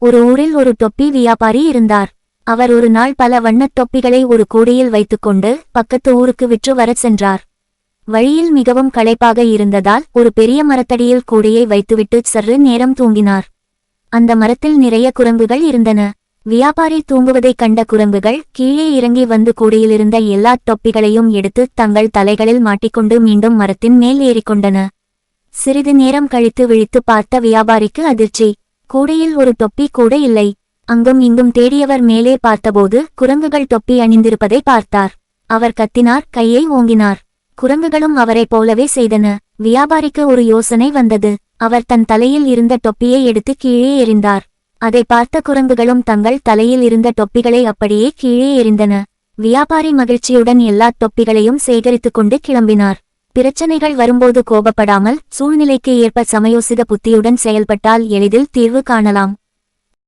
ஒரு ஊரில் ஒரு தொப்பி வியாபாரி இருந்தார். அவர் ஒரு நாள் பல வண்ணத் தொப்பிகளை ஒரு கூடையில் வைத்துக்கொண்டு பக்கத்து ஊருக்கு விற்று வரச் சென்றார். வழியில் மிகவும் களைப்பாக இருந்ததால் ஒரு பெரிய மரத்தடியில் கூடையை வைத்துவிட்டு சற்று நேரம் தூங்கினார். அந்த மரத்தில் நிறைய குரங்குகள் இருந்தன. வியாபாரி தூங்குவதைக் கண்ட குரங்குகள் கீழே இறங்கி வந்து கூடையிலிருந்த எல்லா தொப்பிகளையும் எடுத்து தங்கள் தலைகளில் மாட்டிக்கொண்டு மீண்டும் மரத்தின் மேல் ஏறிக்கொண்டன. சிறிது நேரம் கழித்து விழித்து பார்த்த வியாபாரிக்கு அதிர்ச்சி. கூடையில் ஒரு தொப்பி கூட இல்லை. அங்கும் இங்கும் தேடியவர் மேலே பார்த்தபோது குரங்குகள் தொப்பி அணிந்திருப்பதை பார்த்தார். அவர் கத்தினார், கையை ஓங்கினார். குரங்குகளும் அவரைப் போலவே செய்தன. வியாபாரிக்கு ஒரு யோசனை வந்தது. அவர் தன் தலையில் இருந்த தொப்பியை எடுத்து கீழே எறிந்தார். அதை பார்த்த குரங்குகளும் தங்கள் தலையில் இருந்த தொப்பிகளை அப்படியே கீழே எறிந்தன. வியாபாரி மகிழ்ச்சியுடன் எல்லா தொப்பிகளையும் சேகரித்துக் கொண்டு கிளம்பினார். பிரச்சனைகள் வரும்போது கோபப்படாமல் சூழ்நிலைக்கு ஏற்ப சமயோசித புத்தியுடன் செயல்பட்டால் எளிதில் தீர்வு காணலாம்.